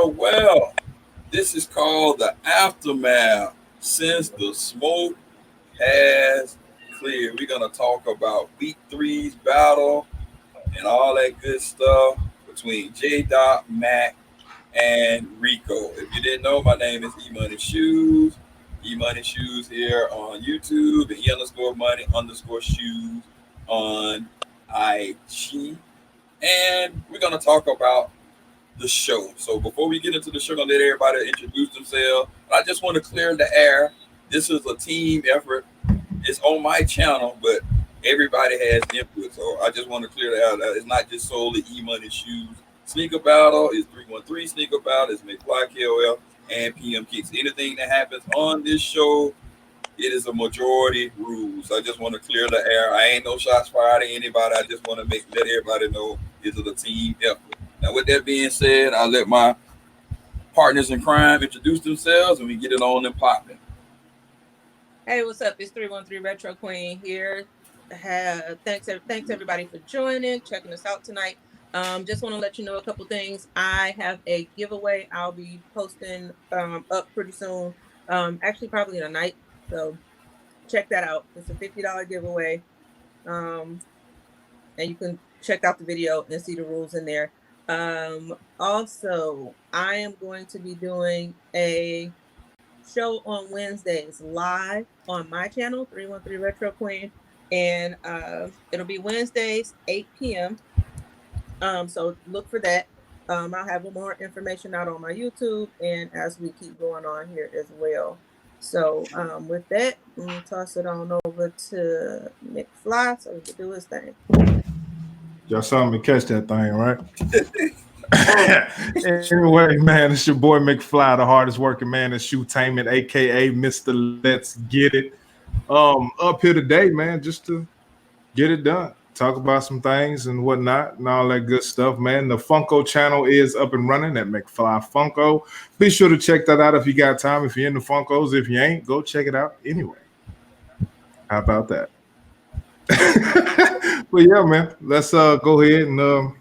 Well, this is called the aftermath since the smoke has cleared. We're gonna talk about week three's battle and all that good stuff between JayDotMak and Reco. If you didn't know, my name is Emoneyshoes. Emoneyshoes here on YouTube and E_money_shoes on IG. And we're gonna talk about the show. So before we get into the show, I'm gonna let everybody introduce themselves. I just want to clear the air. This is a team effort. It's on my channel, but everybody has input. So I just want to clear that out. It's not just solely Emoneyshoes. Sneaker Battle is 313 Sneaker Battle. It's McFlyKOF and PMKICKZ. Anything that happens on this show, it is a majority rules. I just want to clear the air. I ain't no shots fired at anybody. I just want to let everybody know this is a team effort. Now, with that being said, I'll let my partners in crime introduce themselves and we get it on and popping. Hey, what's up? It's 313 Retro Queen here. Thanks everybody for joining, checking us out tonight. Just want to let you know a couple things. I have a giveaway I'll be posting up pretty soon. Actually, probably tonight. So check that out. It's a $50 giveaway. And you can check out the video and see the rules in there. Also, I am going to be doing a show on Wednesdays live on my channel, 313 Retro Queen, and it'll be Wednesdays 8 p.m. So look for that. I'll have more information out on my YouTube and as we keep going on here as well. So with that, let me toss it on over to McFly so he can do his thing. Y'all saw me catch that thing, right? Anyway, man, it's your boy McFly, the hardest working man in shoetainment, aka Mr. Let's Get It. Up here today, man, just to get it done. Talk about some things and whatnot and all that good stuff, man. The Funko channel is up and running at McFly Funko. Be sure to check that out if you got time. If you're into Funkos, if you ain't, go check it out anyway. How about that? But yeah, man, let's go ahead and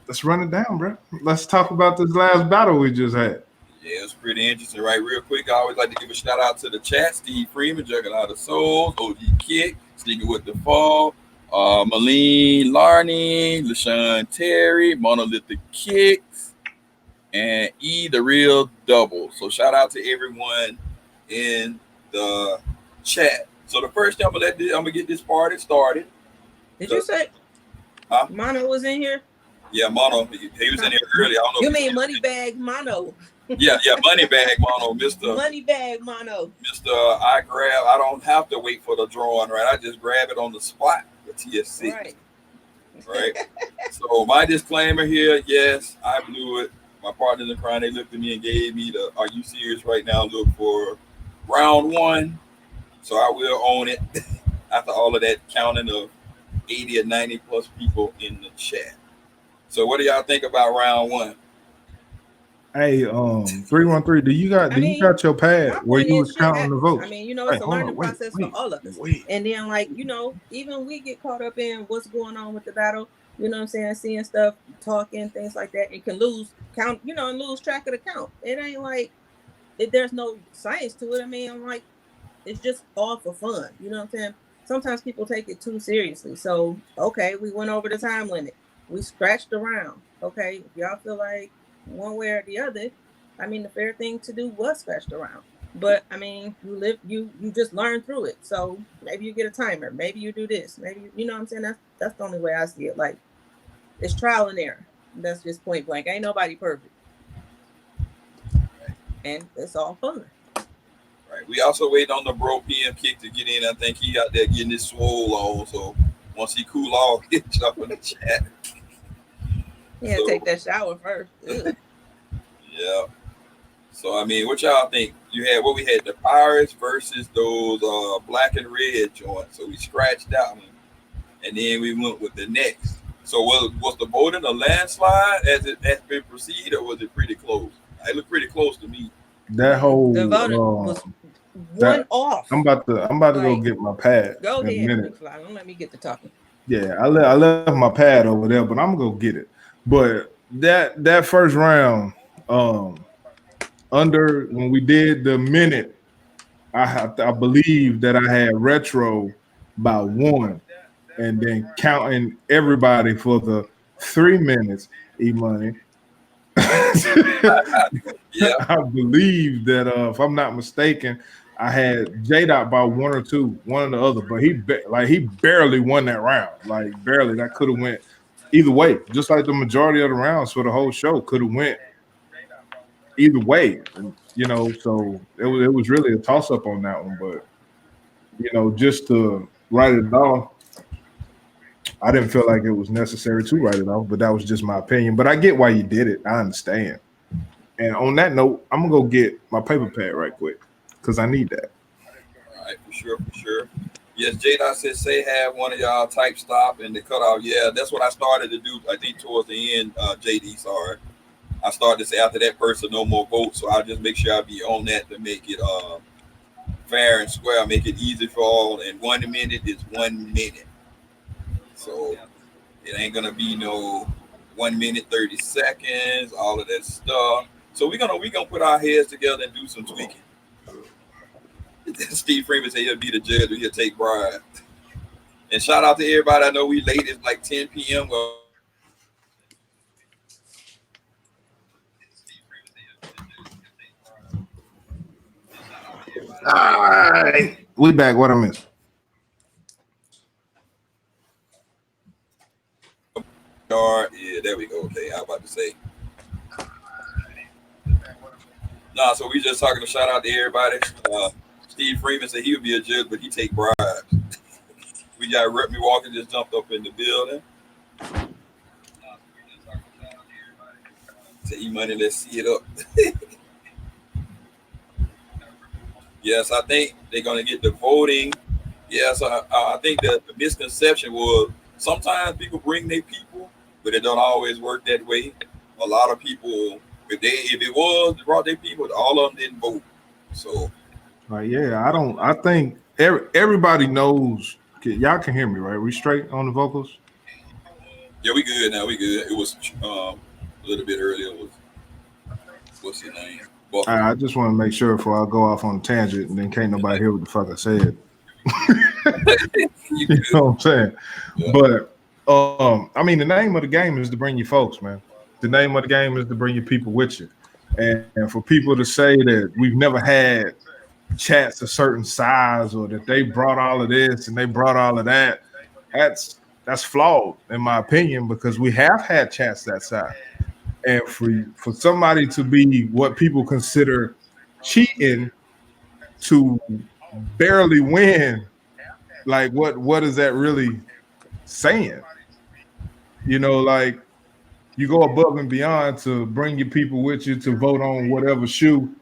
let's run it down, bro. Let's talk about this last battle we just had. Yeah, it's pretty interesting, right? Real quick, I always like to give a shout out to the chat. Steve Freeman, Juggernaut of Souls, OG Kick, Sneaking with the Fall, Malene Larney, LaShawn Terry, Monolithic Kicks, and E the Real Double. So shout out to everyone in the chat. So the first thing I'm gonna get this party started. Did you say Mono was in here? Yeah, Mono. He was in here early. I don't know. You mean Moneybag Mono? Yeah, Moneybag Mono, Mr. Moneybag Mono. Mr. I don't have to wait for the drawing, right? I just grab it on the spot, the TSC. Right. So my disclaimer here, yes, I blew it. My partners in crime, they looked at me and gave me the "Are you serious right now?" look for round one. So I will own it after all of that counting of 80 or 90 plus people in the chat. So what do y'all think about round one? Hey, 313, do you got your pad where you was counting the votes? I mean, it's a learning process for all of us. And then even we get caught up in what's going on with the battle, you know what I'm saying, seeing stuff, talking, things like that. It can lose track of the count. It ain't like there's no science to it. I mean, it's just all for fun. You know what I'm saying? Sometimes people take it too seriously. So, okay, we went over the time limit. We scratched around. Okay, if y'all feel like one way or the other, I mean, the fair thing to do was scratched around. But I mean, you just learn through it. So maybe you get a timer. Maybe you do this. Maybe you know what I'm saying. That's the only way I see it. Like, it's trial and error. That's just point blank. Ain't nobody perfect, and it's all fun. Right. We also waiting on the bro PMKICKZ to get in. I think he out there getting his swole on. So once he cool off, he'll jump in the chat. Yeah, take that shower first. Yeah. So I mean, what y'all think? We had the Pirates versus those black and red joints. So we scratched that one, and then we went with the next. So was the voting a landslide as it has been proceeded, or was it pretty close? It looked pretty close to me. That whole the voting was one off. I'm about to go get my pad. Go ahead, don't let me get to talking. Yeah, I left my pad over there, but I'm gonna go get it. But that first round, Under when we did the minute, I believe that I had Retro by 1, and then counting everybody for the 3 minutes. E-money. Yeah. I believe that if I'm not mistaken, I had JayDot by 1 or 2, one or the other, but he barely won that round, like barely. That could have went either way, just like the majority of the rounds for the whole show could have went either way, and, so it was really a toss up on that one, but just to write it off, I didn't feel like it was necessary to write it off, but that was just my opinion. But I get why you did it. I understand. And on that note, I'm gonna go get my paper pad right quick because I need that. All right, for sure. Yes, JayDot said, say have one of y'all type stop and the cutoff. Yeah, that's what I started to do. I think towards the end, JD, sorry. I started to say after that person, no more votes. So I just make sure I be on that to make it fair and square, make it easy for all. And 1 minute is 1 minute. So it ain't gonna be no 1 minute 30 seconds, all of that stuff. So we gonna put our heads together and do some tweaking. Steve Freeman said he'll be the judge, he'll take bribes. And shout out to everybody. I know we late, it's like 10 p.m. Well, All right, we back. What I missed? Yeah, there we go. Okay, I was about to say. Nah, so we just talking to shout out to everybody. Steve Freeman said he would be a judge, but he take bribes. We got Rep Me Walker just jumped up in the building. Say E-Money, let's see it up. Yes, I think they're gonna get the voting. Yes, I think that the misconception was sometimes people bring their people, but it don't always work that way. A lot of people, if they brought their people, all of them didn't vote. So, I think everybody knows. Y'all can hear me, right? We straight on the vocals? yeah, we good now. We good. It was a little bit earlier. What's his name? I just want to make sure before I go off on a tangent, and then can't nobody hear what the fuck I said. You know what I'm saying? Yeah. But I mean, the name of the game is to bring you folks, man. The name of the game is to bring your people with you. And for people to say that we've never had chats a certain size or that they brought all of this and they brought all of that, that's flawed in my opinion, because we have had chats that size. And for somebody to be what people consider cheating to barely win, like what is that really saying? Like you go above and beyond to bring your people with you to vote on whatever shoe,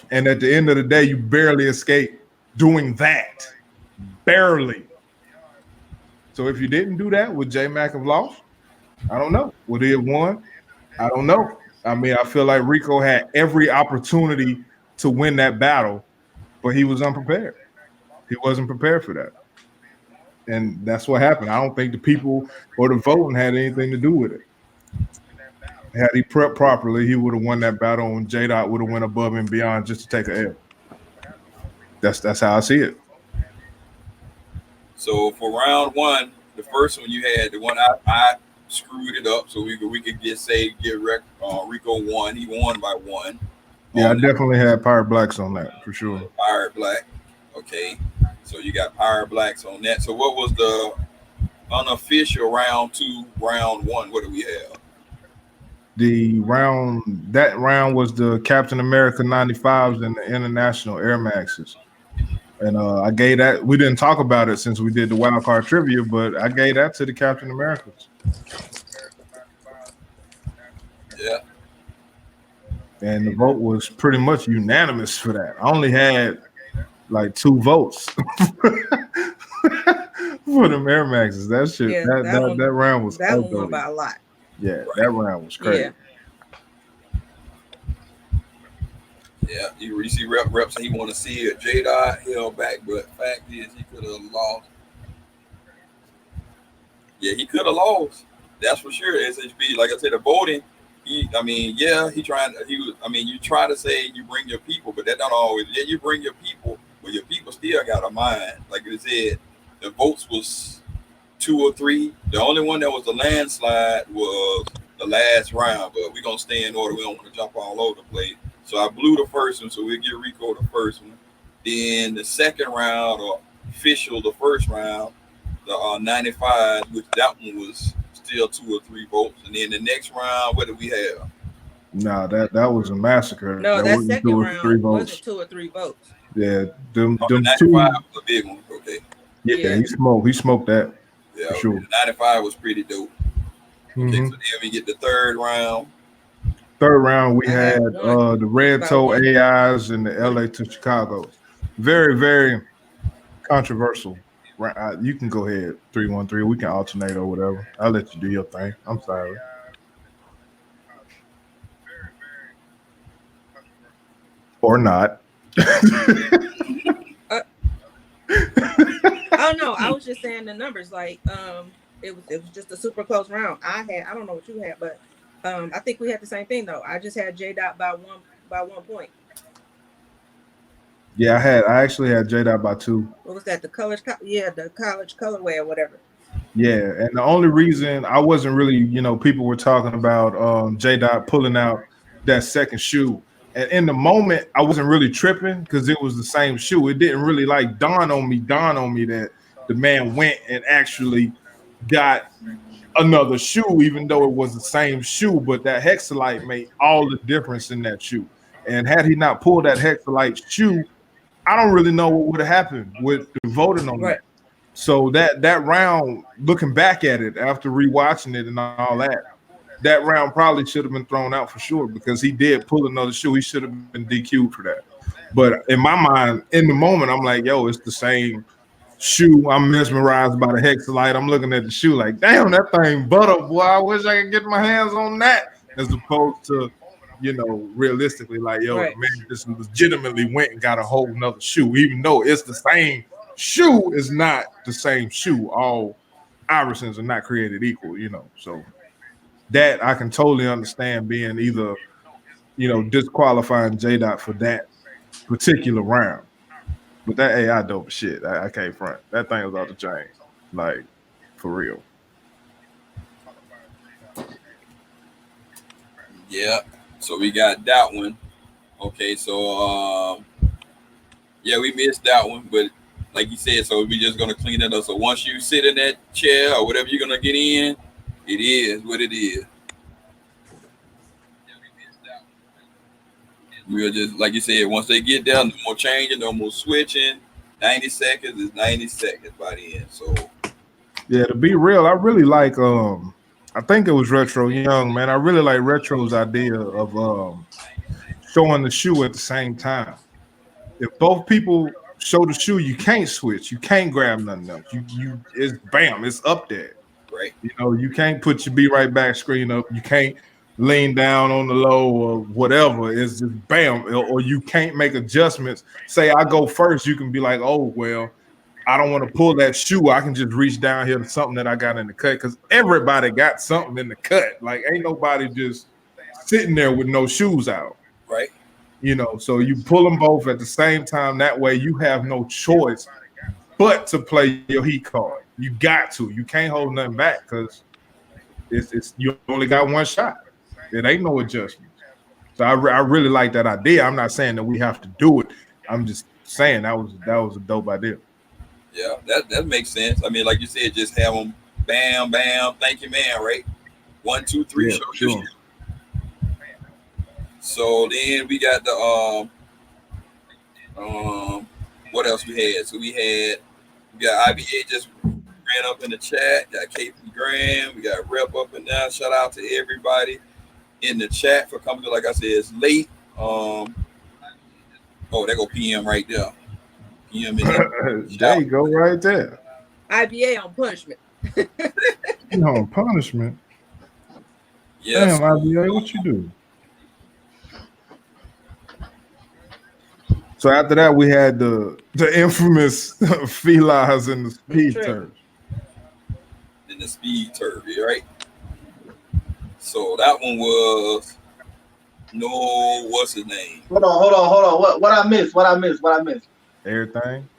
and at the end of the day, you barely escape doing that. Barely. So if you didn't do that, would JayDotMak have lost? I don't know. Would he have won? I don't know. I mean, I feel like Reco had every opportunity to win that battle, but he was unprepared. He wasn't prepared for that. And that's what happened. I don't think the people or the voting had anything to do with it. Had he prepped properly, he would have won that battle, and JayDot would have went above and beyond just to take an L. That's how I see it. So for round one, the first one you had, the one I screwed it up, so we could get Reco won. He won by 1. Yeah, I definitely had Pirate Blacks on that for sure. Pirate Black. Okay. So you got Pirate Blacks on that. So what was the unofficial round 2, round 1? What do we have? That round was the Captain America 95s and the International Air Maxes. And I gave that. We didn't talk about it since we did the wild card trivia, but I gave that to the Captain Americas. Yeah. And the vote was pretty much unanimous for that. I only had like 2 votes for the Air Maxes. That shit. Yeah, that round was that one won by a lot. Yeah, right. That round was crazy. Yeah. Yeah, you see reps he want to see it. JayDot held back, but fact is he could have lost. Yeah, he could have lost. That's for sure. SHB, like I said, the voting, he trying. He was. I mean, you try to say you bring your people, but that don't always. Yeah, you bring your people, but your people still got a mind. Like it said, the votes was 2 or 3. The only one that was a landslide was the last round. But we're gonna stay in order. We don't want to jump all over the place. So I blew the first one, so we'll give Reco the first one. Then the second round, or official, the first round, the 95, which that one was still 2 or 3 votes. And then the next round, what did we have? Nah, that was a massacre. No, that second round wasn't 2 or 3 votes. Yeah, them 95 two was a big one. Okay. Yeah, he smoked that. Yeah, for sure. 95 was pretty dope. Okay, so then we get the third round. Third round, we had the Red Toe AIs and the LA to Chicago. Very, very controversial. You can go ahead, 3-1-3. We can alternate or whatever. I'll let you do your thing. I'm sorry. Or not. Oh no, I was just saying the numbers. Like, it was just a super close round. I don't know what you had, but I think we had the same thing though. I just had JDot by one point. Yeah, I actually had JDot by 2. What was that? The college colorway or whatever. Yeah, and the only reason I wasn't really, people were talking about JDot pulling out that second shoe. And in the moment, I wasn't really tripping because it was the same shoe. It didn't really dawn on me that the man went and actually got another shoe, even though it was the same shoe. But that Hexalite made all the difference in that shoe. And had he not pulled that Hexalite shoe, I don't really know what would have happened with the voting on that. So that round, looking back at it after rewatching it and all that round probably should have been thrown out for sure because he did pull another shoe. He should have been DQ'd for that. But in my mind, in the moment, I'm like, yo, it's the same shoe. I'm mesmerized by the Hexalite. I'm looking at the shoe like, damn, that thing butter, boy. I wish I could get my hands on that. As opposed to, realistically, like, yo, man, this legitimately went and got a whole nother shoe, even though it's the same shoe, is not the same shoe. All Irisons are not created equal, so that I can totally understand being either, disqualifying JDot for that particular round. But that AI dope as shit. I can't front. That thing was off the chain. Like, for real. Yeah. So we got that one. Okay, so we missed that one, but like you said, so we just gonna clean it up. So once you sit in that chair or whatever you're gonna get in, it is what it is. We'll just, like you said, once they get there, no more changing, no more switching. 90 seconds is 90 seconds by the end. So yeah, to be real, I really like I think it was Retro Young, man. I really like Retro's idea of showing the shoe at the same time. If both people show the shoe, you can't switch. You can't grab nothing else. It's bam, it's up there. Right. You can't put your Be Right Back screen up. You can't lean down on the low or whatever. It's just bam. Or you can't make adjustments. Say I go first, you can be like, oh, well, I don't want to pull that shoe. I can just reach down here to something that I got in the cut because everybody got something in the cut. Like, ain't nobody just sitting there with no shoes out. Right. So you pull them both at the same time. That way you have no choice but to play your heat card. You got to. You can't hold nothing back because it's you only got one shot. It ain't no adjustments. So I really like that idea. I'm not saying that we have to do it. I'm just saying that was a dope idea. Yeah, that makes sense. I mean, like you said, just have them bam, bam, thank you, man, right? 1, 2, 3, yeah, show sure. So then we got the what else we had? So we got IBA just ran up in the chat, got KP Graham, we got Rep up and down. Shout out to everybody in the chat for coming. Like I said, it's late. Oh, there go PM right there. PM in there you go, right there. IBA on punishment. On punishment. Yes. Damn, IBA, what you do? So after that, we had the infamous felines and the speed turf. In the speed turf, right? So that one was no, what's his name? Hold on. What I missed? Everything.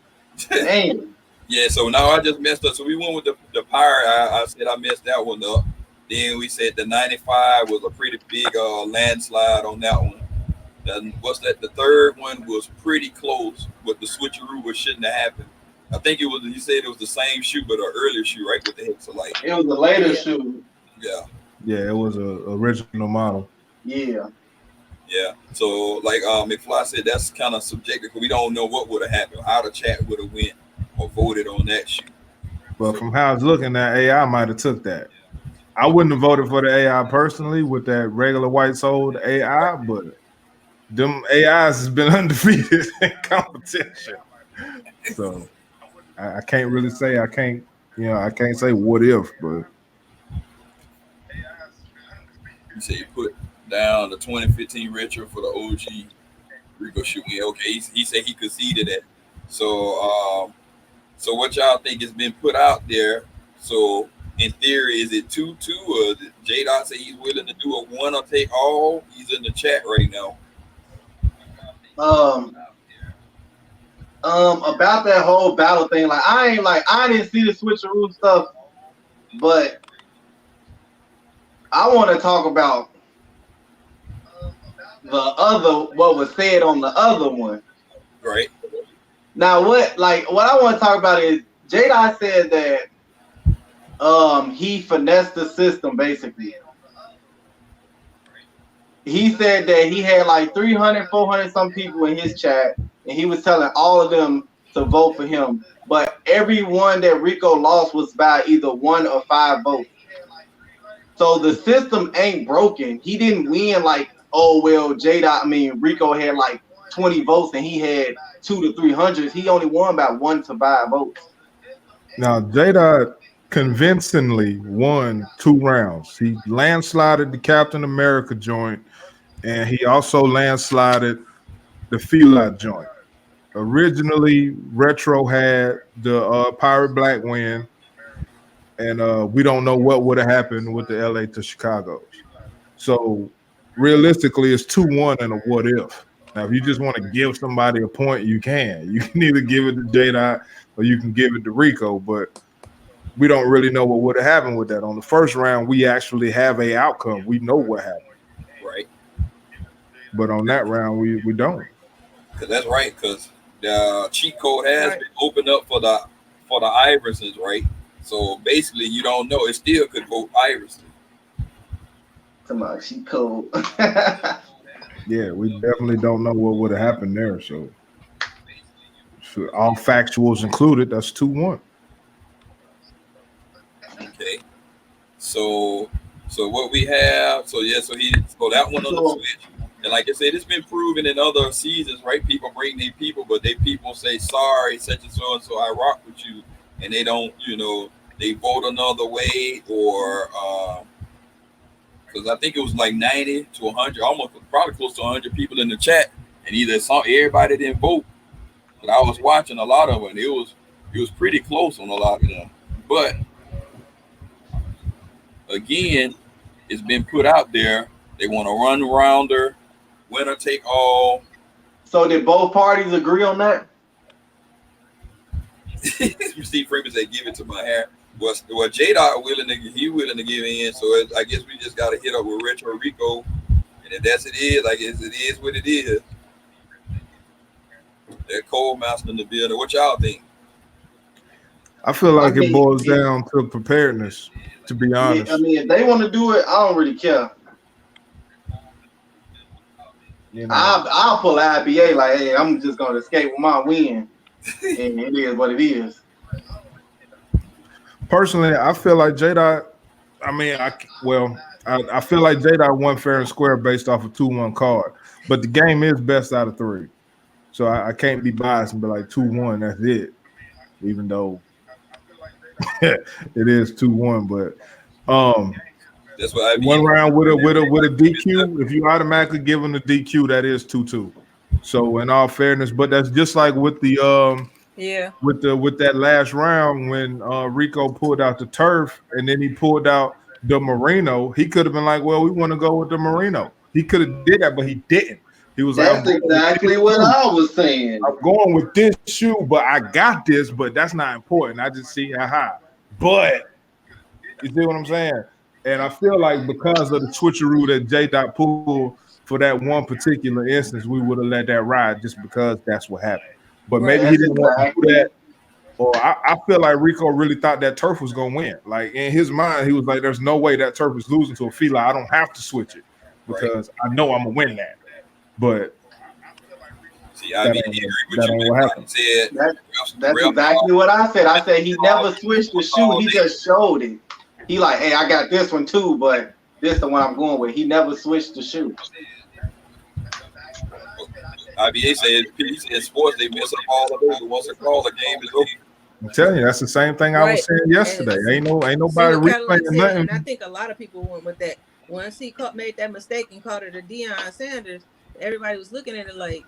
Damn. Yeah, so now I just messed up. So we went with the Pirate. I said I messed that one up. Then we said the 95 was a pretty big landslide on that one. Then what's that? The third one was pretty close, but the switcheroo was shouldn't have happened. I think it was. You said it was the same shoe, but an earlier shoe, right? With the Hexalite. It was a later shoe. Yeah. Yeah, it was a original model. Yeah. Yeah. So like McFly said, that's kind of subjective. We don't know what would have happened, how the chat would have went or voted on that shoe. But from how it's looking, that AI might have took that. I wouldn't have voted for the AI personally with that regular white soled AI, but them AIs has been undefeated in competition. So I can't really say I can't say what if, but You say you put down the 2015 retro for the OG Reco shoe. Yeah, okay. He said he conceded it. So so what y'all think has been put out there? So in theory, is it 2-2 or JayDot say he's willing to do a one or take all? He's in the chat right now. About that whole battle thing, like I didn't see the switcheroo stuff, but I want to talk about what was said on the other one. Right. Now what I want to talk about is JayDot said that he finessed the system basically. He said that he had like 300, 400 some people in his chat, and he was telling all of them to vote for him. But every one that Reco lost was by either 1 or 5 votes. So the system ain't broken. He didn't win like, oh well, Reco had like 20 votes and he had 200 to 300. He only won by 1 to 5 votes. now JayDot convincingly won 2 rounds. He landslided the Captain America joint, and he also landslided the Fila joint. Originally, Retro had the Pirate Black win, and we don't know what would have happened with the LA to Chicago's. So realistically, it's 2-1 and a what if. Now, if you just want to give somebody a point, you can. You can either give it to JayDot or you can give it to Reco, but we don't really know what would have happened with that. On the first round, we actually have a outcome. We know what happened. Right. But on that round, we don't. Cause that's right. Cause the cheat code has been opened up for the Iversons, right? So basically, you don't know. It still could vote Iverson. Come on, cheat code. Yeah, we definitely don't know what would have happened there. So all factuals included, that's 2-1. Okay. So what we have, so that one on the Switch. And like I said, it's been proven in other seasons, right? People bring their people, but they people say sorry, such and so, I rock with you, and they don't, they vote another way, or because I think it was like 90 to 100, almost probably close to 100 people in the chat, and either everybody didn't vote, but I was watching a lot of it, and it was pretty close on a lot of them, but again, it's been put out there. They want to run rounder, winner take all. So did both parties agree on that? Steve Freeman said, "Give it to my hair." Well, JayDot willing to give in. So I guess we just got to hit up with Retro Reco, and if that's it is, I guess it is what it is. That Cold Master in the building. What y'all think? I feel like it boils down to preparedness, to be honest. If they want to do it, I don't really care. I'll pull IBA like, hey, I'm just going to escape with my win. And it is what it is. Personally, I feel like JayDot, I feel like JayDot won fair and square based off a 2-1 card. But the game is best out of 3. So I can't be biased and be like 2-1, that's it. Even though it is 2-1, but that's what I one round with a DQ. If you automatically give them the DQ, that is 2-2. So in all fairness, but that's just like with the with that last round when Reco pulled out the turf, and then he pulled out the Merino, he could have been like, well, we want to go with the Merino. He could have did that, but he didn't. He was That's like, exactly what I was saying. I'm going with this shoe, but I got this, but that's not important. I just see But you see what I'm saying? And I feel like because of the switcheroo that J-Dot pulled for that one particular instance, we would have let that ride just because that's what happened. But maybe he didn't want to do that. Or I feel like Reco really thought that turf was gonna win. Like in his mind, he was like, "There's no way that turf is losing to a Fila. I don't have to switch it because I know I'm gonna win that." But see, I mean, that ain't what happened. That's exactly what I said. I said he never switched the shoe. He just showed it. He like, hey, I got this one too, but this is the one I'm going with. He never switched the shoe. IBA said in sports they mess up all of it. Once a call, the game is over. I'm telling you, that's the same thing I was saying yesterday. Ain't nobody replaying nothing. And I think a lot of people went with that. Once he made that mistake and called it a Deion Sanders, everybody was looking at it like,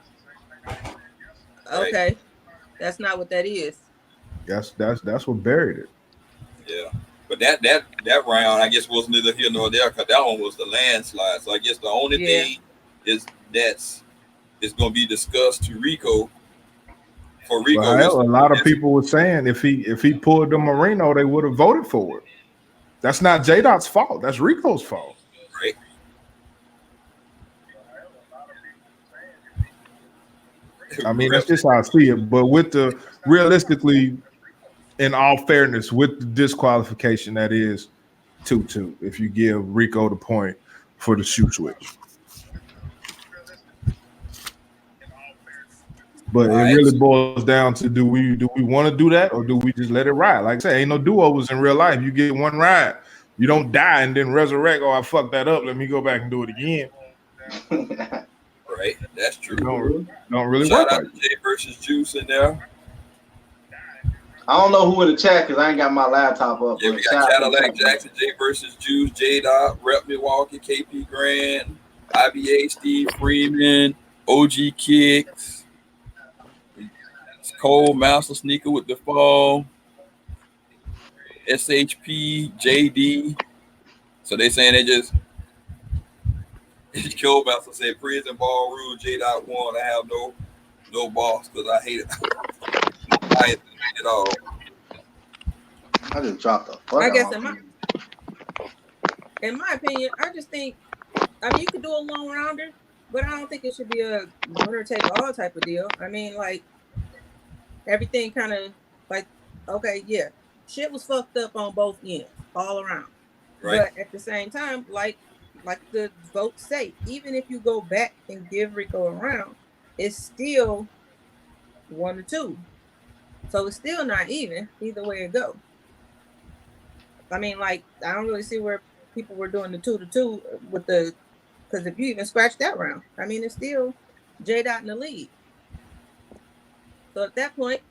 okay, that's not what that is. That's what buried it. Yeah, but that round I guess was neither here nor there because that one was the landslide. So I guess the only thing is is going to be discussed to Reco. For Reco, well, a lot of people were saying if he pulled the Merino, they would have voted for it. That's not J-Dot's fault. That's Rico's fault. Right. I mean, that's just how I see it. But with the realistically, in all fairness, with the disqualification, that is 2-2 if you give Reco the point for the shoe switch. But it really boils down to do we want to do that or do we just let it ride? Like I said, ain't no do-overs in real life. You get one ride, you don't die and then resurrect. Oh, I fucked that up. Let me go back and do it again. Right, that's true. Don't really Shout work out like to Jay versus Juice in there. I don't know who in the chat because I ain't got my laptop up. Yeah, we got Cadillac Jackson, Jay versus Juice, J-Dot, Rep Milwaukee, KP Grant, IBA, Steve Freeman, OG Kicks. Cole Master Sneaker with the fall, SHP, JD. So they saying they just Cole Master said prison ball rule, J-Dot won. I have no boss because I hate it. I hate it all. I just dropped the I guess in my opinion, I just think you could do a long rounder, but I don't think it should be a winner take all type of deal. I mean, like everything kind of like, okay, yeah, shit was fucked up on both ends, all around. Right. But at the same time, like the votes say, even if you go back and give Reco a round, it's still 1-2. So it's still not even either way it go. I mean, like, I don't really see where people were doing the 2-2 with because if you even scratch that round, I mean, it's still J-Dot in the lead. So at that point,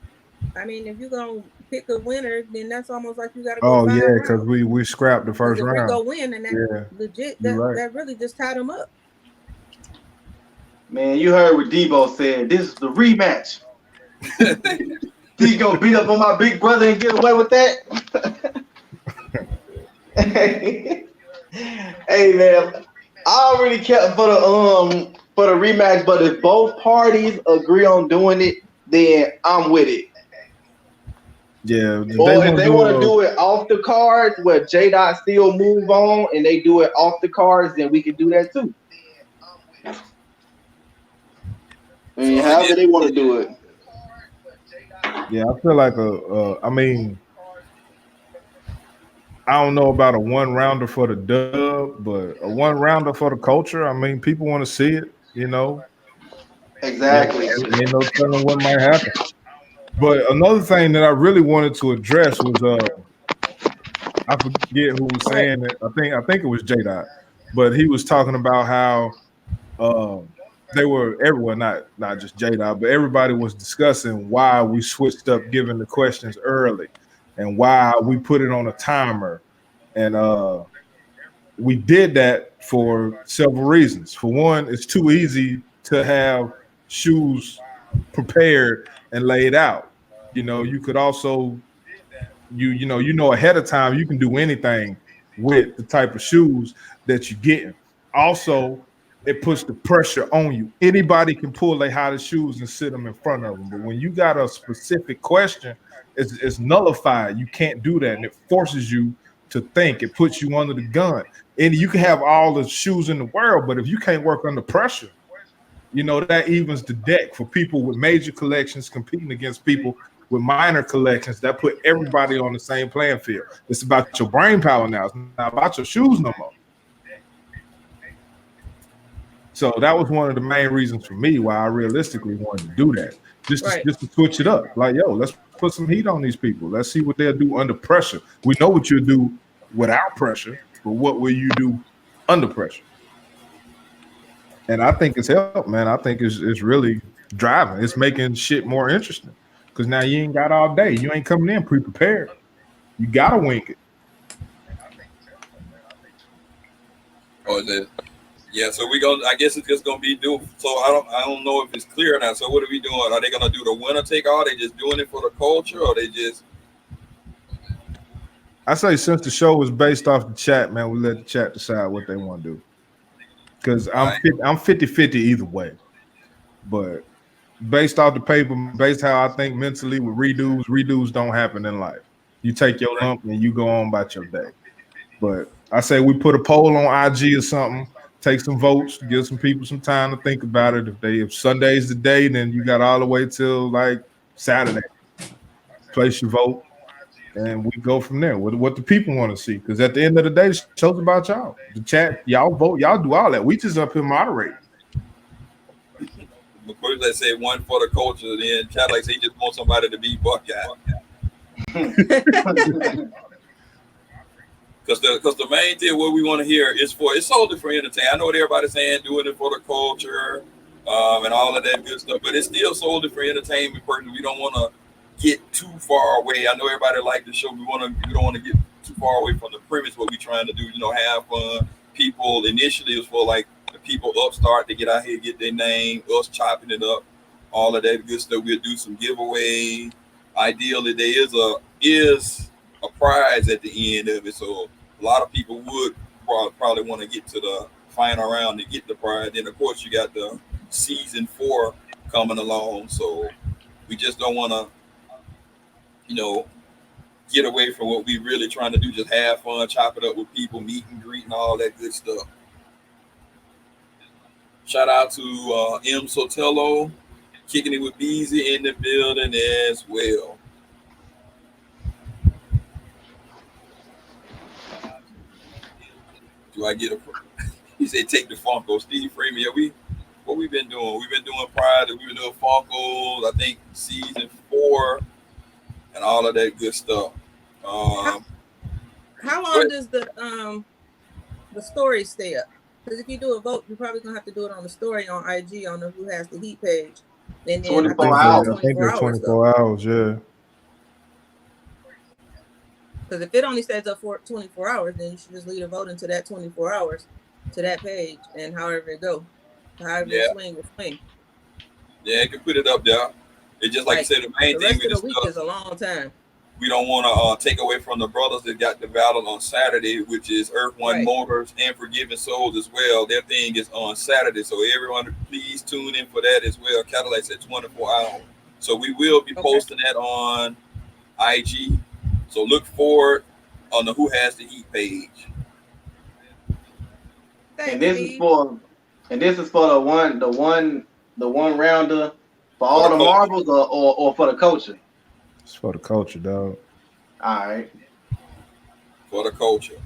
I mean, if you're going to pick a winner, then that's almost like you got to go. Oh, yeah, because we scrapped the first round. If we go win, and that legit, that really just tied them up. Man, you heard what Debo said. This is the rematch. He's going to beat up on my big brother and get away with that? Hey, man, I already kept for the rematch, but if both parties agree on doing it, then I'm with it. Yeah. Or if they want to do it off the cards where J-Dot still move on and they do it off the cards, then we can do that too. I mean, however they want to do it. Yeah, I feel like I mean, I don't know about a one rounder for the dub, but a one rounder for the culture. I mean, people want to see it, you know. Exactly. Ain't no telling what might happen. But another thing that I really wanted to address was I forget who was saying it. I think it was J-Dot, but he was talking about how they were everyone, not just J-Dot, but everybody was discussing why we switched up giving the questions early and why we put it on a timer. And we did that for several reasons. For one, it's too easy to have shoes prepared and laid out. You know, you could also you know ahead of time you can do anything with the type of shoes that you're getting. Also, it puts the pressure on you. Anybody can pull their hottest shoes and sit them in front of them. But when you got a specific question, it's nullified. You can't do that. And it forces you to think. It puts you under the gun. And you can have all the shoes in the world, but if you can't work under pressure, you know, that evens the deck for people with major collections competing against people with minor collections. That put everybody on the same playing field. It's about your brain power now. It's not about your shoes no more. So that was one of the main reasons for me why I realistically wanted to do that. Just to switch it up. Like, yo, let's put some heat on these people. Let's see what they'll do under pressure. We know what you'll do without pressure, but what will you do under pressure? And I think it's helped, man. I think it's really driving. It's making shit more interesting. Because now you ain't got all day. You ain't coming in pre-prepared. You gotta wing it. Oh, is it? Yeah, so I guess it's just gonna be so I don't know if it's clear now. So what are we doing? Are they gonna do the winner take all? Are they just doing it for the culture, or they just? I say since the show was based off the chat, man, we let the chat decide what they want to do. Because I'm 50-50 either way. But based off the paper, based how I think mentally with redos don't happen in life. You take your lump and you go on about your day. But I say we put a poll on IG or something. Take some votes, give some people some time to think about it. If Sunday's the day, then you got all the way till like Saturday. Place your vote, and we go from there. What the people want to see, because at the end of the day, the show's about y'all. The chat, y'all vote, y'all do all that. We just up here moderating. Before they say one for the culture, then chat like say he just want somebody to be Buckeye. Because the main thing what we want to hear is it's solely for entertainment. I know what everybody's saying, doing it for the culture, and all of that good stuff, but it's still solely for entertainment purposes. We don't want to get too far away. I know everybody like the show. We don't want to get too far away from the premise. What we're trying to do, have fun. People initially is for like the people upstart to get out here, get their name, us chopping it up, all of that good stuff. We'll do some giveaway. Ideally, there is a prize at the end of it, so a lot of people would probably want to get to the final round to get the prize. Then of course you got the season 4 coming along, so we just don't want to get away from what we really trying to do, just have fun, chop it up with people, meet and greet and all that good stuff. Shout out to M Sotelo, kicking it with Beezy in the building as well. Do I get a? He said, "Take the Funko." Steve Freeman. Yeah, what we've been doing? We've been doing Pride. We've been doing Funkos. I think season 4 and all of that good stuff. How long does the story stay up? Because if you do a vote, you're probably gonna have to do it on the story on IG on the Who Has the Heat page. And then 24 hours. I think it's 24 hours. Yeah. Because if it only stays up for 24 hours, then you should just leave a vote into that 24 hours to that page, and however it go, however it swing. Yeah, you can put it up there. It's just like you said, the main thing with the week is a long time. We don't want to take away from the brothers that got the battle on Saturday, which is Earth One Motors and Forgiven Souls as well. Their thing is on Saturday, so everyone please tune in for that as well. Cadillac said 24 hours. So we will be posting that on IG. So look forward on the Who Has the Heat page. This is for the one rounder for all the marbles or for the culture. It's for the culture, dog. All right. For the culture.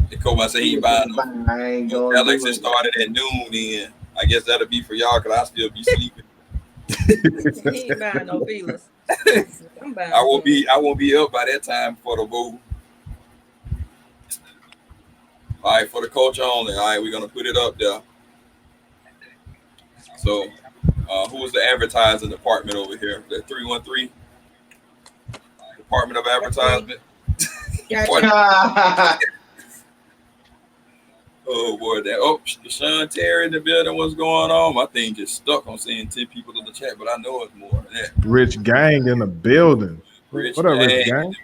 The Coleman said he buying them. Alex has started at noon then. I guess that'll be for y'all because I still be sleeping. He ain't buying no feelers. I won't be up by that time for the vote. All right, for the culture only. All right, we're gonna put it up there. So, who is the advertising department over here? The 313 Department of Advertisement. Oh boy, Deshaun Terry in the building. What's going on? My thing just stuck on saying 10 people in the chat, but I know it's more than that. Rich Gang in the building. What up, Rich Gang?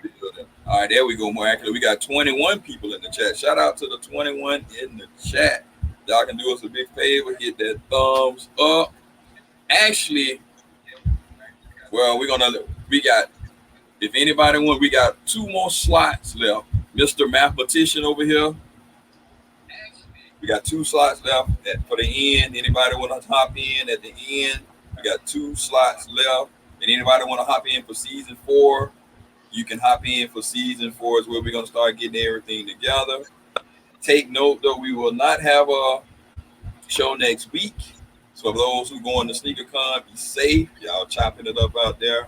All right, there we go. More accurately, we got 21 people in the chat. Shout out to the 21 in the chat. Y'all can do us a big favor, hit that thumbs up. Actually, well, we got, if anybody want, we got 2 more slots left. Mr. Mathematician over here. We got 2 slots left for the end. Anybody want to hop in at the end? We got 2 slots left. And anybody want to hop in for season 4? You can hop in for season 4 is where we're going to start getting everything together. Take note, though, we will not have a show next week. So for those who going to SneakerCon, be safe. Y'all chopping it up out there.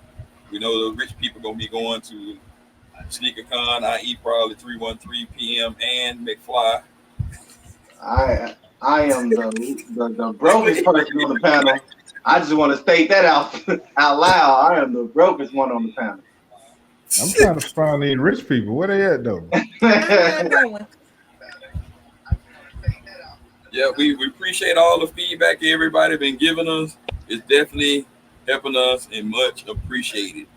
We know the rich people going to be going to SneakerCon, i.e. probably 313 PM and McFly. I am the brokest person on the panel. I just want to state that out loud. I am the brokest one on the panel. I'm trying to find these rich people. Where they at though? Yeah, we appreciate all the feedback everybody been giving us. It's definitely helping us and much appreciated.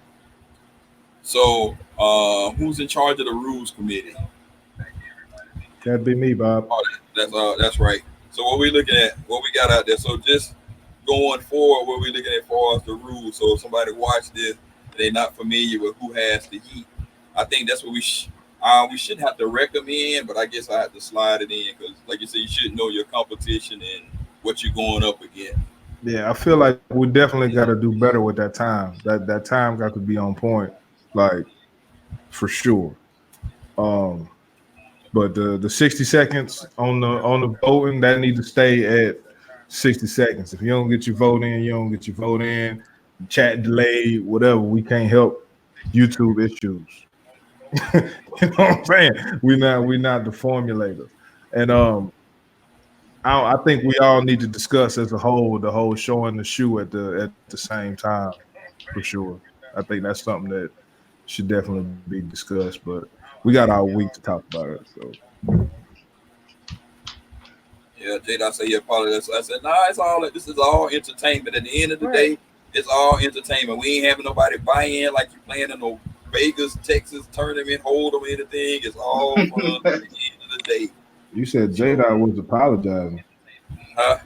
So, who's in charge of the rules committee? That'd be me, Bob. That's right. So what we looking at, what we got out there. So just going forward, what we looking at for us the rules. So if somebody watch this, they're not familiar with who has the heat. I think that's what we shouldn't have to recommend, but I guess I have to slide it in because, like you said, you should know your competition and what you're going up against. Yeah, I feel like we definitely got to do better with that time. That time got to be on point, like for sure. But the 60 seconds on the voting, that need to stay at 60 seconds. If you don't get your vote in, you don't get your vote in. Chat delayed, whatever. We can't help YouTube issues. You know what I'm saying? We're not the formulators. And I think we all need to discuss as a whole the whole show and the shoe at the same time for sure. I think that's something that should definitely be discussed, but we got our week to talk about it. So yeah, JayDot said he apologized. I said, nah, this is all entertainment. At the end of the day, it's all entertainment. We ain't having nobody buy in like you playing in no Vegas, Texas tournament, hold them anything. It's all fun at the end of the day. You said JayDot was apologizing. Huh?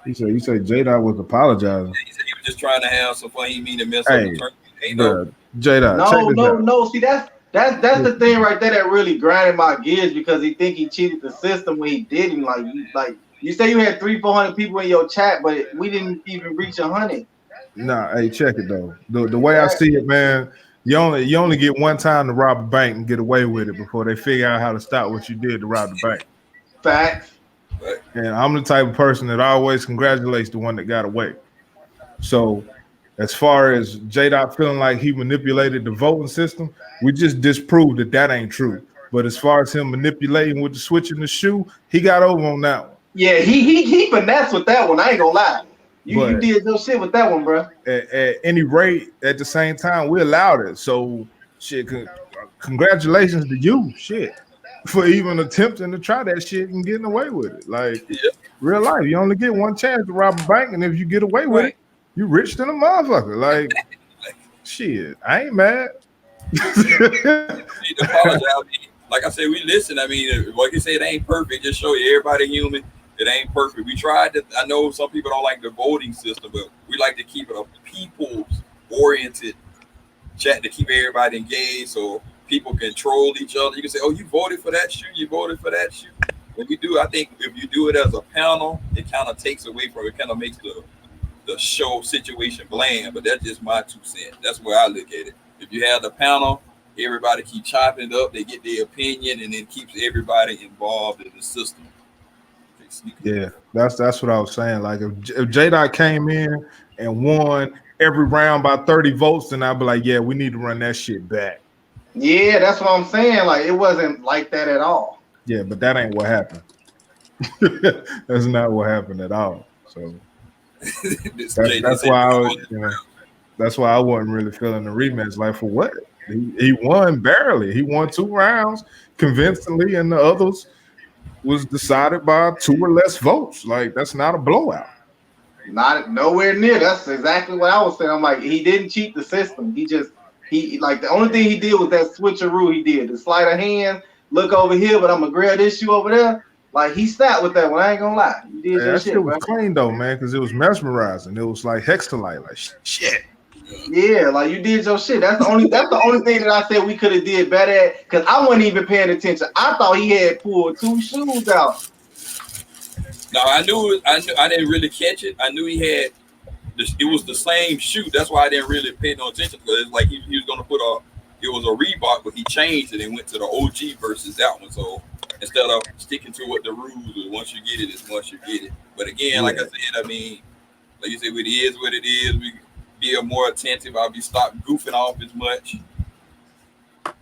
You said JayDot was apologizing. Yeah, he said he was just trying to have some fun. He mean to mess up the tournament. Ain't no JayDot. No. See, that's the thing right there that really grinded my gears because he think he cheated the system when he didn't. Like you say you had 300-400 people in your chat, but we didn't even reach 100. Nah, hey, check it though. The way I see it, man, you only get one time to rob a bank and get away with it before they figure out how to stop what you did to rob the bank. Facts. And I'm the type of person that always congratulates the one that got away. So as far as JayDot feeling like he manipulated the voting system, we just disproved that ain't true. But as far as him manipulating with the switching the shoe, he got over on that one. Yeah, he finessed with that one. I ain't gonna lie. You did no shit with that one, bro. At any rate, at the same time, we allowed it. So shit, congratulations to you, shit, for even attempting to try that shit and getting away with it. Like real life, you only get one chance to rob a bank, and if you get away with it, you rich than a motherfucker. Like shit, I ain't mad. Like I said, we listen. I mean, like you said, it ain't perfect. Just show you everybody human. It ain't perfect. We tried to. I know some people don't like the voting system, but we like to keep it a people's-oriented chat to keep everybody engaged, so people can troll each other. You can say, "Oh, you voted for that shoe. You voted for that shoe." When we do, I think if you do it as a panel, it kind of takes away from it. Kind of makes the show situation bland. But that's just my 2 cents. That's where I look at it. If you have the panel, everybody keep chopping it up. They get their opinion, and it keeps everybody involved in the system. Yeah, that's what I was saying. Like if JayDot came in and won every round by 30 votes, then I'd be like, yeah, we need to run that shit back. Yeah, that's what I'm saying. Like it wasn't like that at all. Yeah, but that ain't what happened. That's not what happened at all. So that's why I wasn't really feeling the rematch. Like for what? He won barely. He won 2 rounds convincingly, and the others was decided by 2 or less votes. Like that's not a blowout. Not nowhere near. That's exactly what I was saying. I'm like, he didn't cheat the system. He just He like the only thing he did was that switcheroo he did, the sleight of hand, look over here, but I'm gonna grab this shoe over there. Like he snapped with that one. I ain't gonna lie. You did your that shit, shit was bro. clean though, man, because it was mesmerizing. It was like hexalite, like shit. Yeah, like you did your shit. That's the only thing that I said we could have did better at, because I wasn't even paying attention. I thought he had pulled 2 shoes out. No, I didn't really catch it. I knew he had it was the same shoe. That's why I didn't really pay no attention, because it's like he was gonna put it was a Reebok, but he changed it and went to the OG versus that one. So instead of sticking to what the rules is, once you get it, it's once you get it. But again, like I said, I mean, like you said, it is what it is. We be more attentive. I'll be stopped goofing off as much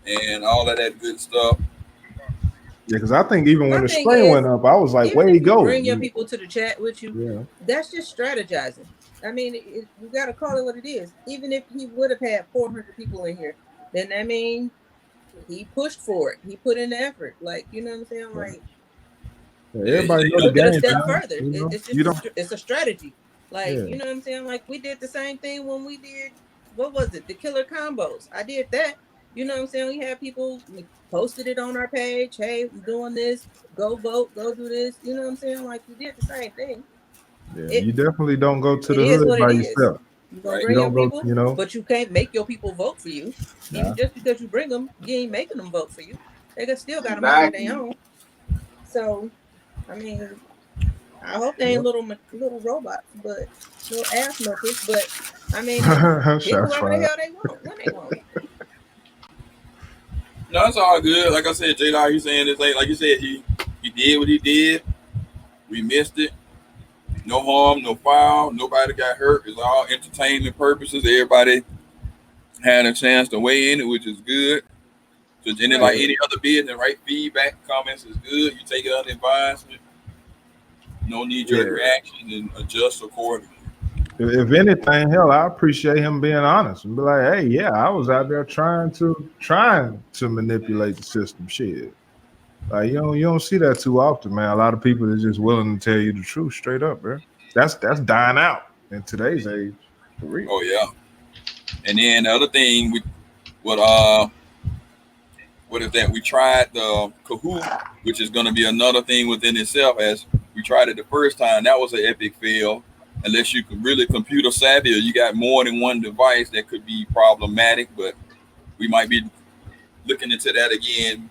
and all of that good stuff. Yeah, because I think even when the screen went up, I was like, "Way to go!" Bring your people to the chat with you. Yeah, that's just strategizing. I mean, you got to call it what it is. Even if he would have had 400 people in here, then I mean, he pushed for it. He put in the effort. Like, you know what I'm saying? Like, everybody knows took the it a game. step further. It's just it's a strategy. Like, you know what I'm saying? Like, we did the same thing when we did, what was it? The killer combos. I did that. You know what I'm saying? We had people posted it on our page. Hey, I'm doing this. Go vote. Go do this. You know what I'm saying? Like, we did the same thing. Yeah, you definitely don't go to the hood by yourself. You're going to bring your people, but you can't make your people vote for you. Nah. Even just because you bring them, you ain't making them vote for you. They still got to mind their own. So, I mean, I hope they ain't little robots, but little ass milkers. But, I mean, pick whoever the hell they want, when they want. No, it's all good. Like I said, JayDot, he's saying this like you said, he did what he did. We missed it. No harm, no foul. Nobody got hurt. It's all entertainment purposes. Everybody had a chance to weigh in it, which is good. So, like any other business, right? Feedback, comments is good. You take it under advisement. No knee-jerk reaction and adjust accordingly. If anything, hell, I appreciate him being honest and be like, "Hey, yeah, I was out there trying to manipulate the system." Shit, like you don't see that too often, man. A lot of people are just willing to tell you the truth straight up, bro. That's dying out in today's age, for real. Oh yeah. And then the other thing, what is that? We tried the Kahoot, which is going to be another thing within itself. As we tried it the first time, that was an epic fail. Unless you could really computer savvy or you got more than one device, that could be problematic. But we might be looking into that again.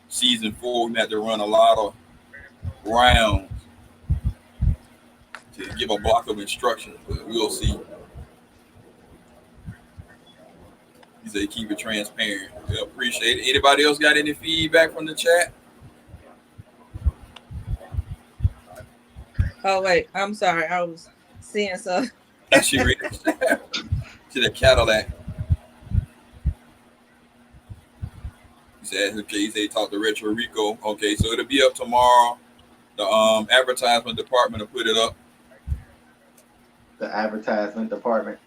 Season 4, we have to run a lot of rounds to give a block of instructions, but we'll see. He said keep it transparent. We appreciate it. Anybody else got any feedback from the chat? Oh wait, I'm sorry. I was seeing something. She read it to the Cadillac. He said, okay, he said he talked to Retro Reco. Okay, so it'll be up tomorrow. The advertisement department will put it up. The advertisement department.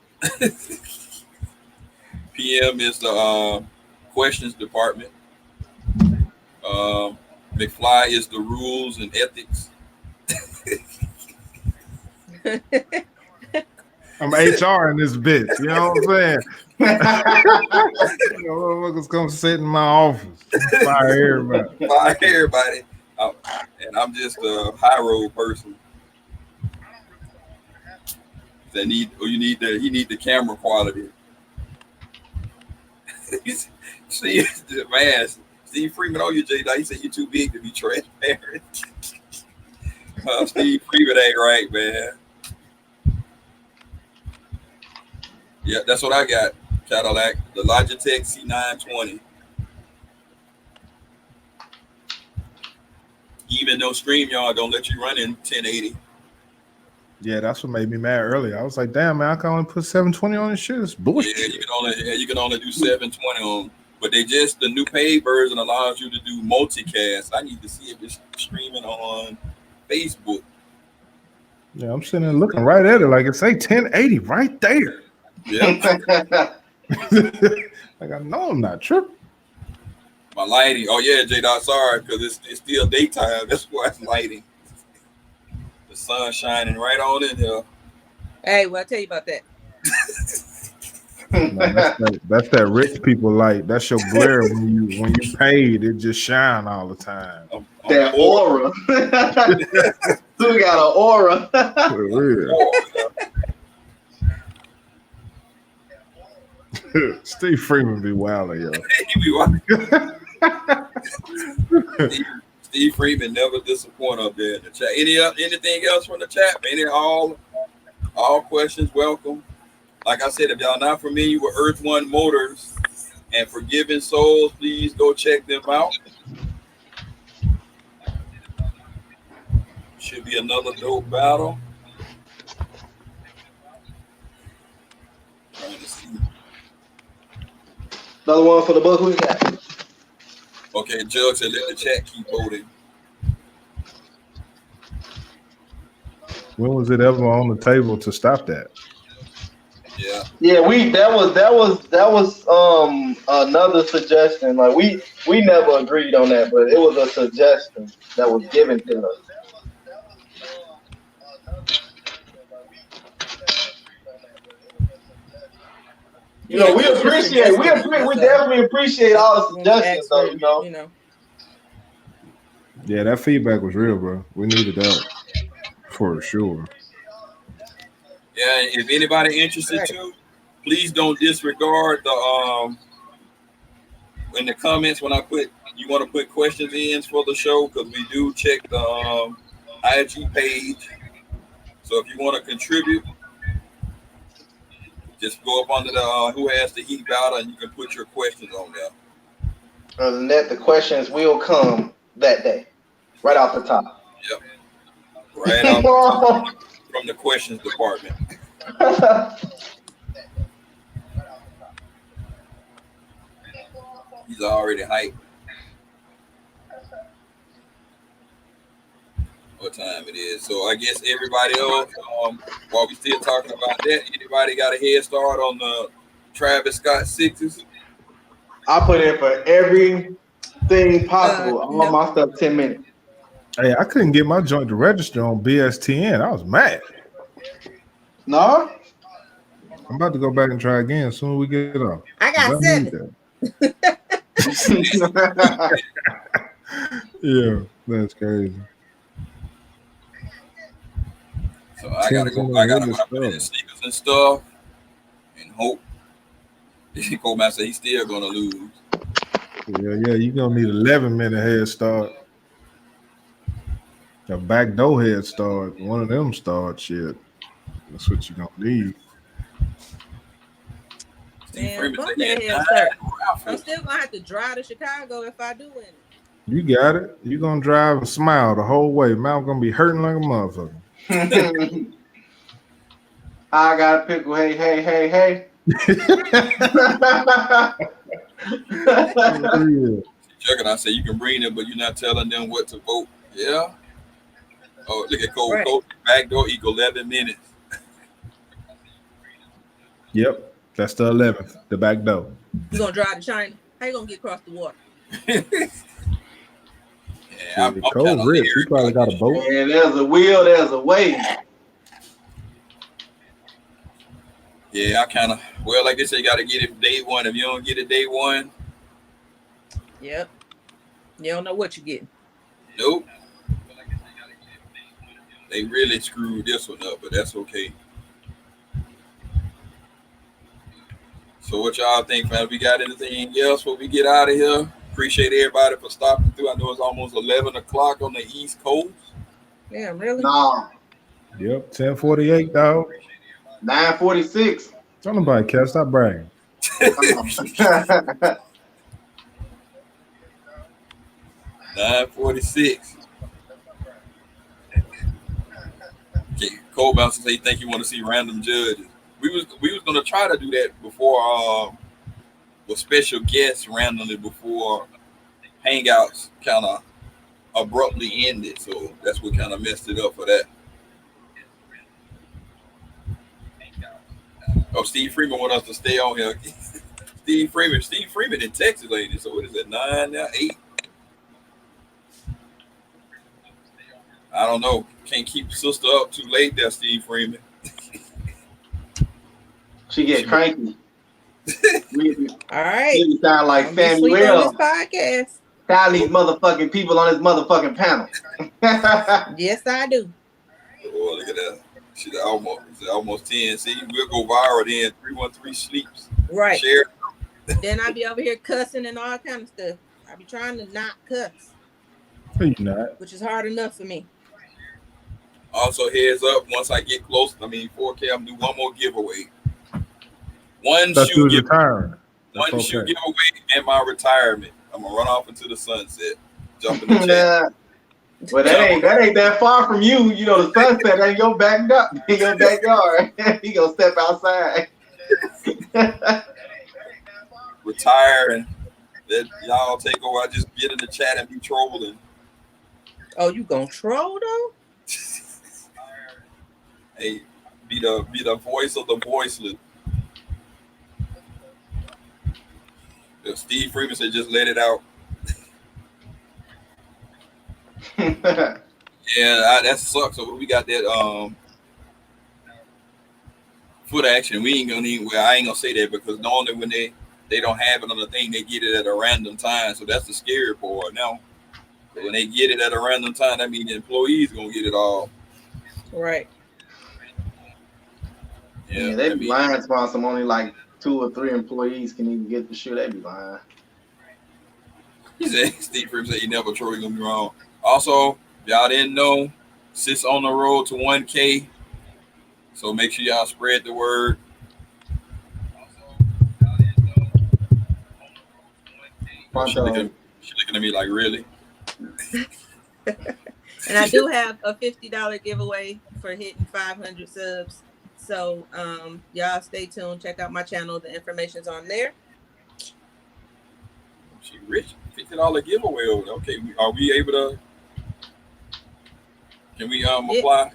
PM is the questions department. McFly is the rules and ethics. I'm HR in this bitch. You know what I'm saying? Motherfuckers come sit in my office. Fire everybody. Fire everybody. And I'm just a high road person. He need the camera quality. See, man, Steve Freeman on you, JayDotMak. He said you're too big to be transparent. Steve Freeman ain't right, man. Yeah, that's what I got. Cadillac, the Logitech C920. Even though StreamYard don't let you run in 1080. Yeah, that's what made me mad earlier. I was like, damn, man, I can only put 720 on this shit. It's bullshit. Yeah, you can only do 720 on. But the new paid version allows you to do multicast. I need to see if it's streaming on Facebook. Yeah, I'm sitting there looking right at it like it's 1080 right there. Yeah. Like I know I'm not tripping. My lighting. Oh yeah, JayDotMak, sorry, because it's still daytime. That's why it's lighting. The sun shining right on in here. Hey, well, I'll tell you about that. No, that's that rich people light. That's your glare when you paid. It just shine all the time. That aura. So we got an aura. For real. Steve Freeman be wilding, yo. He be wild. Steve Freeman never disappoint up there in the chat. Anything else from the chat? All questions welcome. Like I said, if y'all not familiar with Earth One Motors and Forgiving Souls, please go check them out. Should be another dope battle. Trying to see. Another one for the book. Who we got? Okay, Judge said let the chat keep voting. When was it ever on the table to stop that? Yeah. Yeah, that was another suggestion. Like we never agreed on that, but it was a suggestion that was given to us. You know, we definitely appreciate all the suggestions, though. You know. Yeah, that feedback was real, bro. We needed that for sure. Yeah, if anybody interested too, please don't disregard the in the comments when you want to put questions in for the show, because we do check the IG page. So if you want to contribute, just go up under the Who Has the Heat battle and you can put your questions on there. Other than that, the questions will come that day, right off the top. Yep. Right off from the questions department. He's already hyped. What time it is? So I guess everybody else, while we still talking about that, anybody got a head start on the Travis Scott Sixers? I put in for everything possible. I want my stuff 10 minutes. Hey, I couldn't get my joint to register on BSTN. I was mad. No? I'm about to go back and try again as soon as we get it off. I got 7. Yeah, that's crazy. So I gotta go put in the sneakers and stuff and hope. Coleman said he's still gonna lose. Yeah, you're gonna need 11-minute head start. A backdoor head start, one of them start shit. That's what you're gonna need. Man, I'm still gonna have to drive to Chicago if I do it. You got it. You're gonna drive and smile the whole way. Mouth gonna be hurting like a motherfucker. I got a pickle. Hey. Chuck and I say you can bring them, but you're not telling them what to vote. Yeah. Oh, look at Cole. Right. Cole backdoor equal 11 minutes. Yep, that's the 11th. The back door. You gonna drive to China? How you gonna get across the water? Yeah, I'm Cole rich. He probably got a boat. Yeah, there's a wheel, there's a way. Yeah, like they say, you got to get it day one. If you don't get it day one, yep, you don't know what you're getting. Nope. They really screwed this one up, but that's okay. So what y'all think, man? We got anything else before we get out of here? Appreciate everybody for stopping through. I know it's almost 11 o'clock on the East Coast. Yeah, really? No. Yep, 10:48, dog. 9:46. Don't nobody care. Stop bragging. 9:46. Okay, Cole Bouncer say he think you want to see random judges. We was gonna try to do that before with special guests randomly before Hangouts kind of abruptly ended. So that's what kind of messed it up for that. Oh, Steve Freeman want us to stay on here. Steve Freeman in Texas, lady. So what is it, 9 now, 8? I don't know. Can't keep sister up too late there, Steve Freeman. She get cranky. All right. You sound like Samuel. On this podcast. Sound these motherfucking people on this motherfucking panel. Yes, I do. Oh, look at that. She's almost 10. See, we'll go viral then. 313 sleeps. Right. Share. Then I be over here cussing and all kind of stuff. I be trying to not cuss. You not. Which is hard enough for me. Also, heads up, once I get close, 4K, I'm gonna do one more giveaway. One shoe giveaway and my retirement. I'm gonna run off into the sunset. Jump in the chat. Well, that ain't that far from you. You know, the sunset ain't your backyard. He gonna step outside. Retire and let y'all take over. I just get in the chat and be trolling. Oh, you gonna troll though? Hey, be the voice of the voiceless. Steve Freeman said, just let it out. Yeah, that sucks. So we got that foot action. We ain't gonna I ain't gonna say that because normally when they don't have it on the thing, they get it at a random time. So that's the scary part now. But when they get it at a random time, that means the employees gonna get it all. Right. Yeah, they be lying about some only like 2 or 3 employees can even get the shit. They be lying. He said, Steve Freeman said, you never troll, you gonna be wrong. Also, if y'all didn't know, Sis on the road to 1K. So make sure y'all spread the word. She looking at me like, really? And I do have a $50 giveaway for hitting 500 subs. So y'all stay tuned. Check out my channel. The information's on there. She rich. $50 giveaway over there. Okay, are we able to? Can we apply?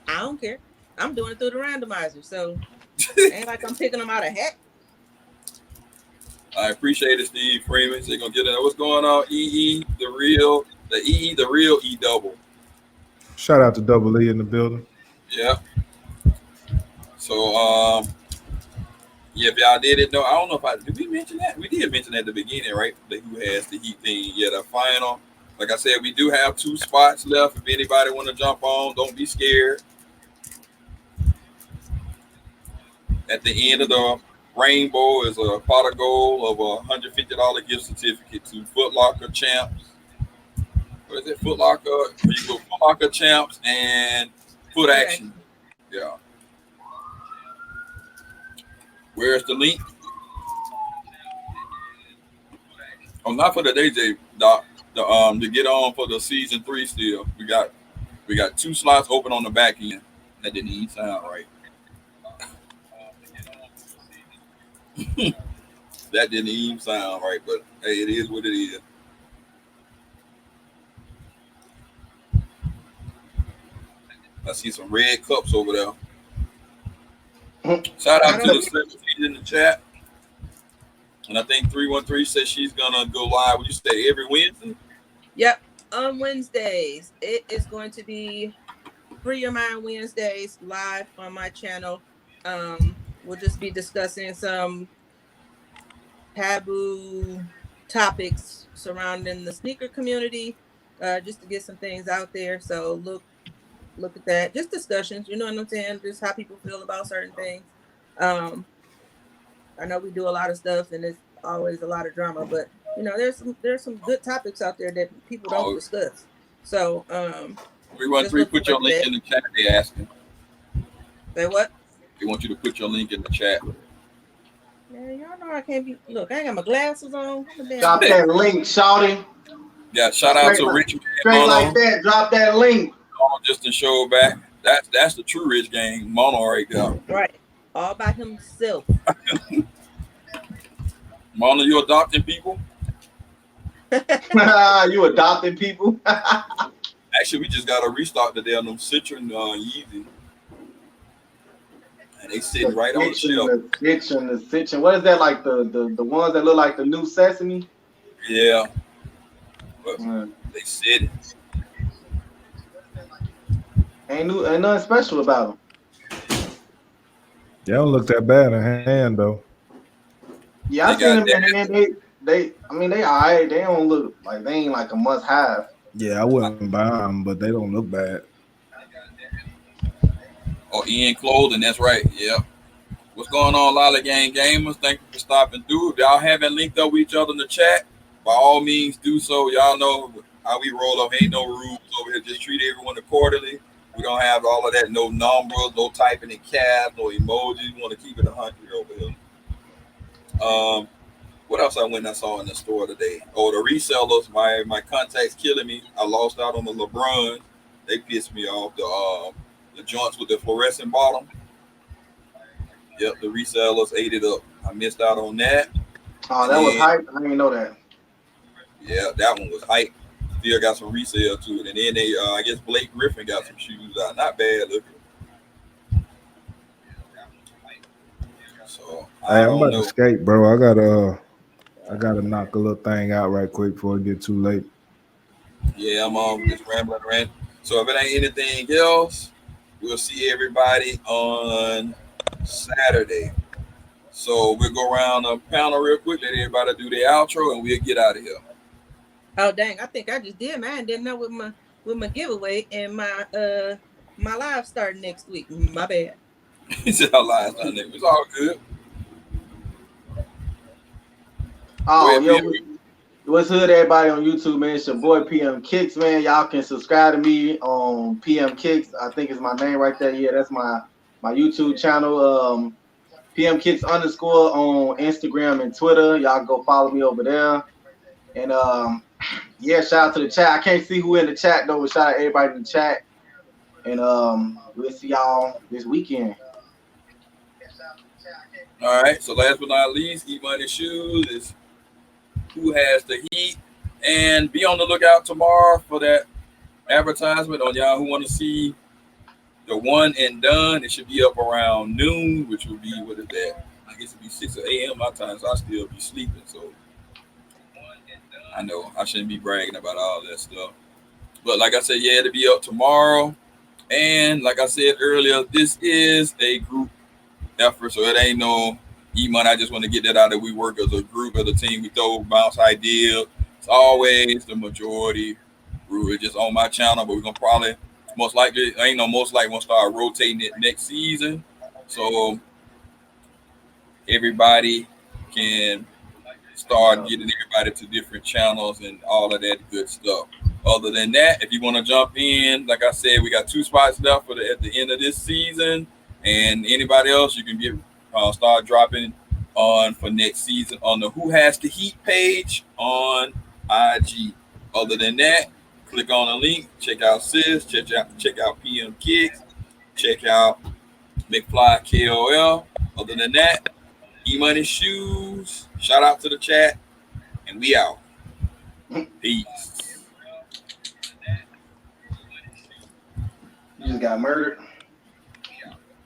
I don't care. I'm doing it through the randomizer, so it ain't like I'm picking them out of hat. I appreciate it, Steve Freeman. They're gonna get it. What's going on? EE, the real E double. Shout out to Double E in the building. Yeah. So yeah, if y'all didn't know, I don't know if did we mention that? We did mention at the beginning, right? Who has the heat thing. Yeah, the final. Like I said, we do have 2 spots left. If anybody want to jump on, don't be scared. At the end of the rainbow is a pot of gold of a $150 gift certificate to Foot Locker Champs. What is it? Foot Locker Champs and Foot Action. Yeah. Where's the link? Oh, not for the DJ, Doc. To get on for the season 3 still. We got 2 slots open on the back end. That didn't even sound right. That didn't even sound right, but hey, it is what it is. I see some red cups over there. Shout out to the 17 in the chat. And I think 313 says she's gonna go live. Would you say every Wednesday? Yep, on Wednesdays. It is going to be Free Your Mind Wednesdays live on my channel. We'll just be discussing some taboo topics surrounding the sneaker community, just to get some things out there. So look at that. Just discussions, you know what I'm saying? Just how people feel about certain things. I know we do a lot of stuff and it's always a lot of drama, but you know, there's some good topics out there that people don't discuss. So 313, put your link in the chat. They asking. Say what? They want you to put your link in the chat. Man, y'all know I can't be. Look, I ain't got my glasses on. Drop that link, shawty. Yeah, shout out to Rich. Straight like that. Drop that link. Just to show back. That's the true Rich gang. Mono right there. Right. All by himself. Mono, you adopting people? You adopting people? Actually, we just got to restock the damn Citron Yeezy. And they sitting right on the shelf. The Citron. What is that, like the ones that look like the new Sesame? Yeah. But they sitting. Ain't nothing special about them. They don't look that bad in hand though. Yeah, I seen them and they I mean they alright. They don't look like they ain't like a must have. Yeah, I wouldn't buy them, but they don't look bad. Oh, Ian Clothing, that's right. Yep. What's going on, Lolly Gang Gamers? Thank you for stopping through. If y'all haven't linked up with each other in the chat, by all means do so. Y'all know how we roll up. Ain't no rules over here. Just treat everyone accordingly. We don't have all of that. No numbers, no typing in caps, no emojis. We want to keep it 100 over here. What else I went and I saw in the store today? Oh, the resellers. My contacts killing me. I lost out on the LeBron. They pissed me off. The joints with the fluorescent bottom. Yep, the resellers ate it up. I missed out on that. Oh, that was hype. I didn't know that. Yeah, that one was hype. Still got some resale to it. And then they, I guess Blake Griffin got some shoes out. Not bad looking. So I'm about to skate, bro. I gotta knock a little thing out right quick before it get too late. Yeah, I'm just rambling around. So if it ain't anything else, we'll see everybody on Saturday. So we'll go around the panel real quick, let everybody do their outro, and we'll get out of here. Oh dang! I think I just did mine. Didn't know with my giveaway and my live starting next week. My bad. He said our live starting next week. It's all good. Oh, yo, what's good, everybody on YouTube, man? It's your boy PMKICKZ, man. Y'all can subscribe to me on PMKICKZ. I think it's my name right there. Yeah, that's my YouTube channel. PMKICKZ _ on Instagram and Twitter. Y'all go follow me over there. And yeah, shout out to the chat. I can't see who in the chat though, but shout out everybody in the chat. And we'll see y'all this weekend. All right. So last but not least, Emoneyshoes is Who Has the Heat, and be on the lookout tomorrow for that advertisement on y'all who want to see the one and done. It should be up around noon, which will be what is that? I guess it'd be 6 a.m. my time, so I still be sleeping. So I know I shouldn't be bragging about all that stuff. But like I said, yeah, it'll be up tomorrow. And like I said earlier, this is a group effort, so it ain't no E-Money. I just want to get that out that we work as a group, as a team. We throw bounce ideas. It's always the majority group. It's just on my channel, but we're going to probably, most likely, we'll start rotating it next season. So everybody can start getting everybody to different channels and all of that good stuff. Other than that, if you want to jump in, like I said, we got 2 spots left at the end of this season. And anybody else, you can start dropping on for next season on the Who Has the Heat page on IG. Other than that, click on the link, check out Sis, check out PMKICKZ, check out MCFLYKOF. Other than that, Emoneyshoes. Shout out to the chat, and we out. Peace. You just got murdered.